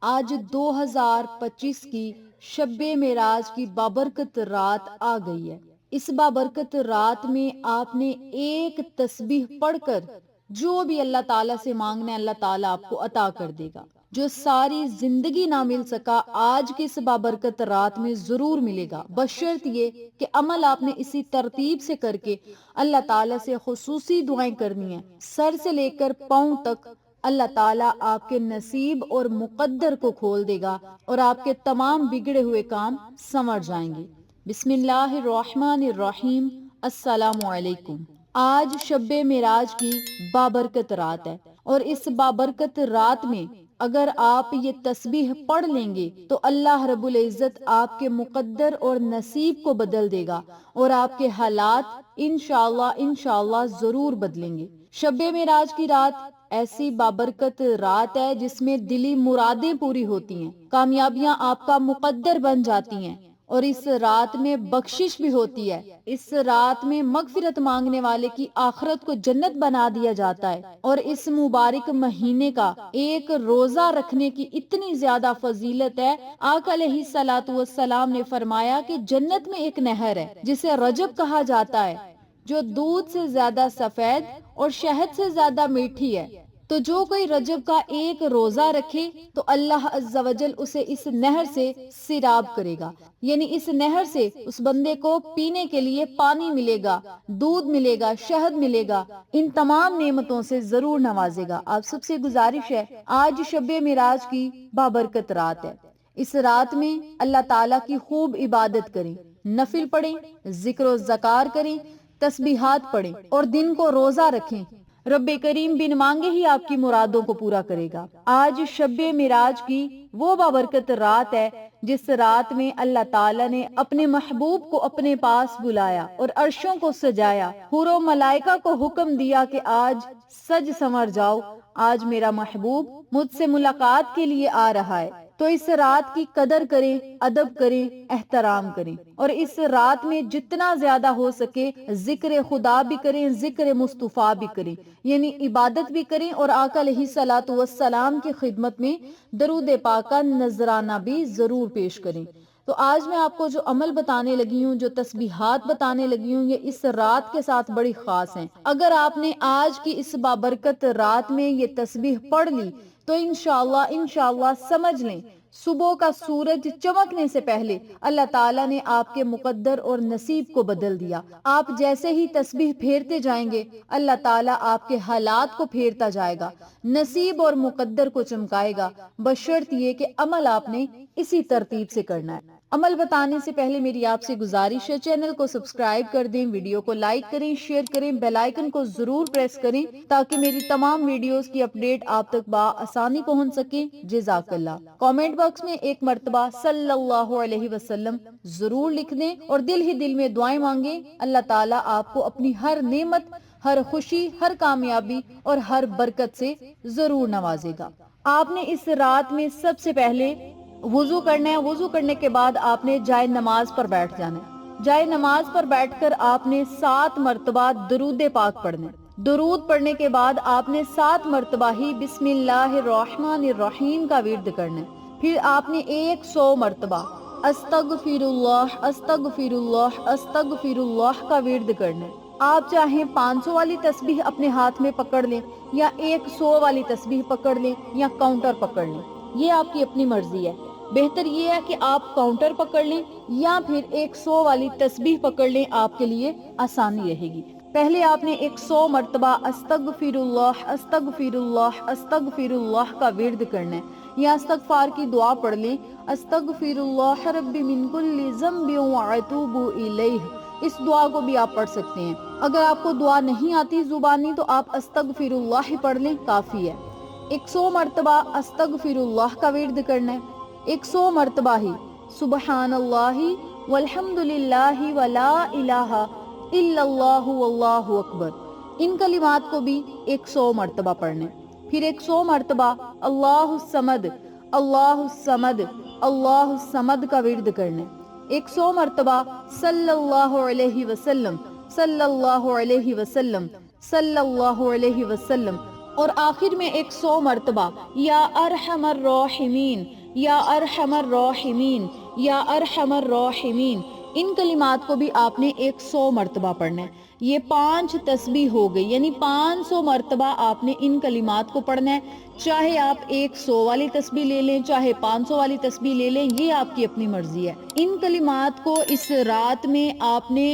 آج 2025 کی شب معراج کی بابرکت رات آ گئی ہے۔ اس بابرکت رات میں آپ نے ایک تسبیح پڑھ کر جو بھی اللہ تعالیٰ سے مانگنا ہے اللہ تعالیٰ آپ کو عطا کر دے گا۔ جو ساری زندگی نہ مل سکا آج کی اس بابرکت رات میں ضرور ملے گا، بشرط یہ کہ عمل آپ نے اسی ترتیب سے کر کے اللہ تعالیٰ سے خصوصی دعائیں کرنی ہیں۔ سر سے لے کر پاؤں تک اللہ تعالیٰ آپ کے نصیب اور مقدر کو کھول دے گا اور آپ کے تمام بگڑے ہوئے کام سنور جائیں گے۔ بسم اللہ الرحمن الرحیم۔ السلام علیکم۔ آج شب معراج کی بابرکت رات ہے اور اس بابرکت رات میں اگر آپ یہ تسبیح پڑھ لیں گے تو اللہ رب العزت آپ کے مقدر اور نصیب کو بدل دے گا اور آپ کے حالات انشاءاللہ ضرور بدلیں گے۔ شب معراج کی رات ایسی بابرکت رات ہے جس میں دلی مرادیں پوری ہوتی ہیں، کامیابیاں آپ کا مقدر بن جاتی ہیں اور اس رات میں بخشش بھی ہوتی ہے۔ اس رات میں مغفرت مانگنے والے کی آخرت کو جنت بنا دیا جاتا ہے اور اس مبارک مہینے کا ایک روزہ رکھنے کی اتنی زیادہ فضیلت ہے۔ آقا علیہ الصلوۃ والسلام نے فرمایا کہ جنت میں ایک نہر ہے جسے رجب کہا جاتا ہے، جو دودھ سے زیادہ سفید اور شہد سے زیادہ میٹھی ہے۔ تو جو کوئی رجب کا ایک روزہ رکھے تو اللہ عز و جل اسے اس نہر سے سیراب کرے گا، یعنی اس نہر سے اس بندے کو پینے کے لیے پانی ملے گا، دودھ ملے گا، شہد ملے گا، ان تمام نعمتوں سے ضرور نوازے گا۔ آپ سب سے گزارش ہے، آج شب معراج کی بابرکت رات ہے، اس رات میں اللہ تعالیٰ کی خوب عبادت کریں، نفل پڑھیں، ذکر و ذکار کریں، تسبیحات پڑھیں اور دن کو روزہ رکھیں۔ رب کریم بن مانگے ہی آپ کی مرادوں کو پورا کرے گا۔ آج شب معراج کی وہ بابرکت رات ہے جس رات میں اللہ تعالیٰ نے اپنے محبوب کو اپنے پاس بلایا اور عرشوں کو سجایا، حور و ملائکہ کو حکم دیا کہ آج سج سنور جاؤ، آج میرا محبوب مجھ سے ملاقات کے لیے آ رہا ہے۔ تو اس رات کی قدر کریں، ادب کریں، احترام کریں اور اس رات میں جتنا زیادہ ہو سکے ذکر خدا بھی کریں، ذکر مصطفیٰ بھی کریں، یعنی عبادت بھی کریں اور آقا علیہ الصلوۃ والسلام کی خدمت میں درود پاک کا نذرانہ بھی ضرور پیش کریں۔ تو آج میں آپ کو جو عمل بتانے لگی ہوں، جو تسبیحات بتانے لگی ہوں، یہ اس رات کے ساتھ بڑی خاص ہیں۔ اگر آپ نے آج کی اس بابرکت رات میں یہ تسبیح پڑھ لی تو انشاءاللہ سمجھ لیں صبح کا سورج چمکنے سے پہلے اللہ تعالیٰ نے آپ کے مقدر اور نصیب کو بدل دیا۔ آپ جیسے ہی تسبیح پھیرتے جائیں گے اللہ تعالیٰ آپ کے حالات کو پھیرتا جائے گا، نصیب اور مقدر کو چمکائے گا، بشرط یہ کہ عمل آپ نے اسی ترتیب سے کرنا ہے۔ عمل بتانے سے پہلے میری آپ سے گزارش ہے، چینل کو سبسکرائب کر دیں، ویڈیو کو لائک کریں، شیئر کریں، بیل آئیکن کو ضرور پریس کریں تاکہ میری تمام ویڈیوز کی اپڈیٹ آپ تک بآسانی پہنچ سکے۔ جزاک اللہ۔ کامنٹ باکس میں ایک مرتبہ صلی اللہ علیہ وسلم ضرور لکھ دیں اور دل ہی دل میں دعائیں مانگیں۔ اللہ تعالیٰ آپ کو اپنی ہر نعمت، ہر خوشی، ہر کامیابی اور ہر برکت سے ضرور نوازے گا۔ آپ نے اس رات میں سب سے پہلے وضو کرنا ہے، وضو کرنے کے بعد آپ نے جائے نماز پر بیٹھ جانا ہے۔ جائے نماز پر بیٹھ کر آپ نے 7 مرتبہ درود پاک پڑھنا ہے۔ درود پڑھنے کے بعد آپ نے 7 مرتبہ ہی بسم اللہ الرحمن الرحیم کا ورد کرنا ہے۔ پھر آپ نے 100 مرتبہ استغفر اللہ استغفر اللہ استغفر اللہ کا ورد کرنا ہے۔ آپ چاہیں 500 والی تسبیح اپنے ہاتھ میں پکڑ لیں یا 100 والی تسبیح پکڑ لیں یا کاؤنٹر پکڑ لیں، یہ آپ کی اپنی مرضی ہے۔ بہتر یہ ہے کہ آپ کاؤنٹر پکڑ لیں یا پھر 100 والی تسبیح پکڑ لیں، آپ کے لیے آسانی رہے گی۔ پہلے آپ نے 100 مرتبہ استغفر اللہ استغفر اللہ استغفر اللہ کا ورد کرنا ہے یا استغفار کی دعا پڑھ لیں، استغفر اللہ رب من کل ذنب واتوب الیہ۔ اس دعا کو بھی آپ پڑھ سکتے ہیں۔ اگر آپ کو دعا نہیں آتی زبانی تو آپ استغفر اللہ پڑھ لیں، کافی ہے۔ 100 مرتبہ استغفر اللہ کا ورد کرنا ہے، 100 مرتبہ ہی سبحان اللہ والحمد للہ ولا الہ الا اللہ واللہ اکبر، ان کلمات کو بھی 100 مرتبہ پڑھنے۔ پھر 100 مرتبہ اللہ الصمد اللہ الصمد اللہ الصمد کا ورد کرنے، 100 مرتبہ صلی اللہ علیہ وسلم صلی اللہ علیہ وسلم صلی اللہ علیہ وسلم اور آخر میں 100 مرتبہ یا ارحم الراحمین، یا ارحم الراحمین، یا ارحم الراحمین، ان کلمات کو بھی آپ نے 100 مرتبہ پڑھنا ہے۔ یہ 5 تسبیح ہو گئی، یعنی 500 مرتبہ آپ نے ان کلمات کو پڑھنا ہے۔ چاہے آپ 100 والی تسبیح لے لیں، چاہے 500 والی تسبیح لے لیں، یہ آپ کی اپنی مرضی ہے۔ ان کلمات کو اس رات میں آپ نے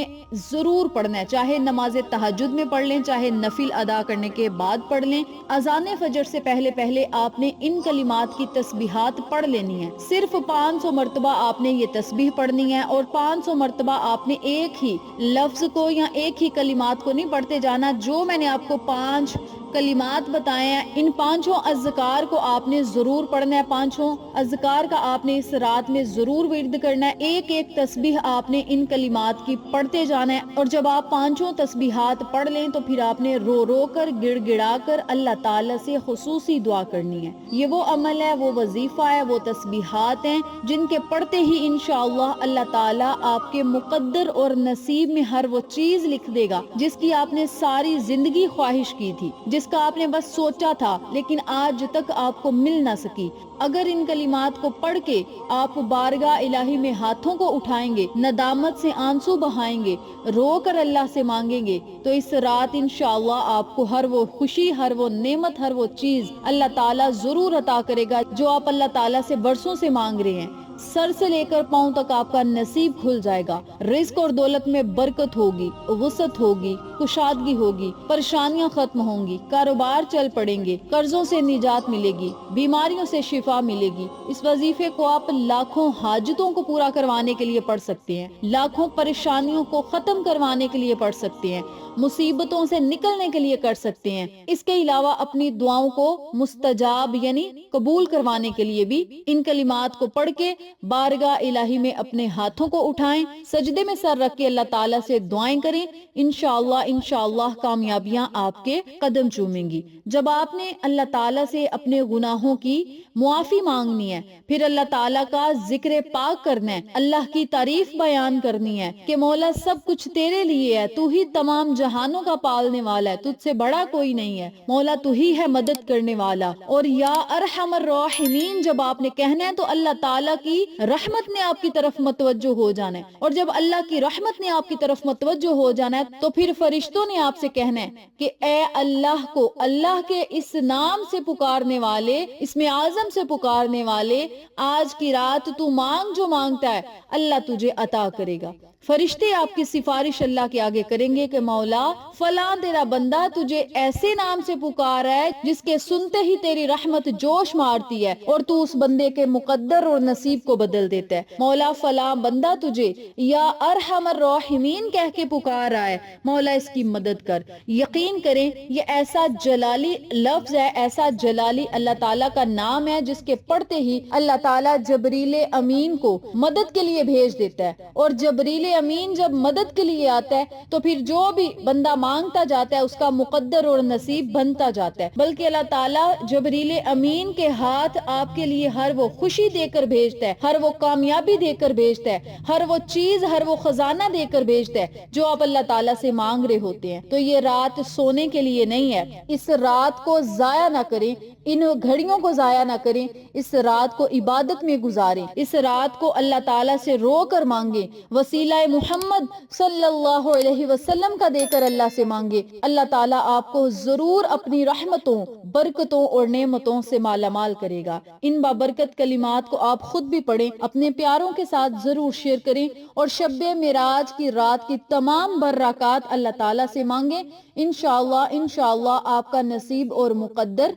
ضرور پڑھنا ہے، چاہے نماز تہجد میں پڑھ لیں، چاہے نفل ادا کرنے کے بعد پڑھ لیں۔ اذان فجر سے پہلے پہلے آپ نے ان کلمات کی تسبیحات پڑھ لینی ہے۔ صرف 500 مرتبہ آپ نے یہ تسبیح پڑھنی ہے، اور 500 مرتبہ آپ نے ایک ہی لفظ کو یا ایک ہی کلمات کو نہیں پڑھتے جانا۔ جو میں نے آپ کو 5 کلمات بتائے ہیں، ان 5 اذکار کو آپ نے ضرور پڑھنا ہے۔ 5 اذکار کا آپ نے اس رات میں ضرور ورد کرنا ہے۔ ایک ایک تسبیح آپ نے ان کلمات کی پڑھتے جانا ہے، اور جب آپ 5 تسبیحات پڑھ لیں تو پھر آپ نے رو رو کر، گڑ گڑا کر اللہ تعالیٰ سے خصوصی دعا کرنی ہے۔ یہ وہ عمل ہے، وہ وظیفہ ہے، وہ تسبیحات ہیں جن کے پڑھتے ہی انشاءاللہ اللہ تعالیٰ آپ کے مقدر اور نصیب میں ہر وہ چیز لکھ دے گا جس کی آپ نے ساری زندگی خواہش کی تھی، جس کا آپ نے بس سوچا تھا لیکن آج تک آپ کو مل نہ سکی۔ اگر ان کلمات کو پڑھ کے آپ بارگاہ الہی میں ہاتھوں کو اٹھائیں گے، ندامت سے آنسو بہائیں گے، رو کر اللہ سے مانگیں گے، تو اس رات انشاءاللہ آپ کو ہر وہ خوشی، ہر وہ نعمت، ہر وہ چیز اللہ تعالیٰ ضرور عطا کرے گا جو آپ اللہ تعالیٰ سے برسوں سے مانگ رہے ہیں۔ سر سے لے کر پاؤں تک آپ کا نصیب کھل جائے گا، رزق اور دولت میں برکت ہوگی، وسعت ہوگی، کشادگی ہوگی، پریشانیاں ختم ہوں گی، کاروبار چل پڑیں گے، قرضوں سے نجات ملے گی، بیماریوں سے شفا ملے گی۔ اس وظیفے کو آپ لاکھوں حاجتوں کو پورا کروانے کے لیے پڑھ سکتے ہیں، لاکھوں پریشانیوں کو ختم کروانے کے لیے پڑھ سکتے ہیں، مصیبتوں سے نکلنے کے لیے کر سکتے ہیں۔ اس کے علاوہ اپنی دعاؤں کو مستجاب یعنی قبول کروانے کے لیے بھی ان کلمات کو پڑھ کے بارگاہ الہی میں اپنے ہاتھوں کو اٹھائیں، سجدے میں سر رکھ کے اللہ تعالیٰ سے دعائیں کریں۔ انشاءاللہ کامیابیاں آپ کے قدم چومیں گی۔ جب آپ نے اللہ تعالیٰ سے اپنے گناہوں کی معافی مانگنی ہے، پھر اللہ تعالیٰ کا ذکر پاک کرنا ہے، اللہ کی تعریف بیان کرنی ہے کہ مولا سب کچھ تیرے لیے ہے، تو ہی تمام جہانوں کا پالنے والا ہے، تجھ سے بڑا کوئی نہیں ہے، مولا تو ہی ہے مدد کرنے والا۔ اور یا ارحم الراحمین جب آپ نے کہنا ہے تو اللہ تعالیٰ کی رحمت نے آپ کی طرف متوجہ ہو جانا ہے، اور جب اللہ کی رحمت نے آپ کی طرف متوجہ ہو جانا ہے تو پھر فرشتوں نے آپ سے کہنا ہے کہ اے اللہ کو اللہ کے اس نام سے پکارنے والے، اس میں اعظم سے پکارنے والے، آج کی رات تو مانگ جو مانگتا ہے اللہ تجھے عطا کرے گا۔ فرشتے آپ کی سفارش اللہ کے آگے کریں گے کہ مولا فلاں تیرا بندہ تجھے ایسے نام سے پکارا ہے جس کے سنتے ہی تیری رحمت جوش مارتی ہے، اور تو اس بندے کے مقدر اور نصیب کو بدل دیتا ہے۔ مولا فلاں بندہ تجھے یا ارحم الراحمین کہہ کے پکار رہا ہے، مولا اس کی مدد کر۔ یقین کریں یہ ایسا جلالی لفظ ہے، ایسا جلالی اللہ تعالیٰ کا نام ہے جس کے پڑھتے ہی اللہ تعالیٰ جبریل امین کو مدد کے لیے بھیج دیتا ہے، اور جبریل امین جب مدد کے لیے آتا ہے تو پھر جو بھی بندہ مانگتا جاتا ہے اس کا مقدر اور نصیب بنتا جاتا ہے۔ بلکہ اللہ تعالیٰ جبریل امین کے ہاتھ آپ کے لیے ہر وہ خوشی دے کر بھیجتا ہے، ہر وہ کامیابی دے کر بھیجتا ہے، ہر وہ چیز، ہر وہ خزانہ دے کر بھیجتا ہے جو آپ اللہ تعالیٰ سے مانگ رہے ہوتے ہیں۔ تو یہ رات سونے کے لیے نہیں ہے، اس رات کو ضائع نہ کریں، ان گھڑیوں کو ضائع نہ کریں، اس رات کو عبادت میں گزاریں، اس رات کو اللہ تعالیٰ سے رو کر مانگیں، وسیلہ محمد صلی اللہ علیہ وسلم کا دے کر اللہ سے مانگے۔ اللہ تعالیٰ آپ کو ضرور اپنی رحمتوں، برکتوں اور نعمتوں سے مالا مال کرے گا۔ ان بابرکت کلمات کو آپ خود بھی پڑھیں، اپنے پیاروں کے ساتھ ضرور شیئر کریں، اور شب معراج کی رات کی تمام برکات اللہ تعالیٰ سے مانگیں۔ انشاءاللہ آپ کا نصیب اور مقدر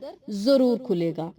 ضرور کھلے گا۔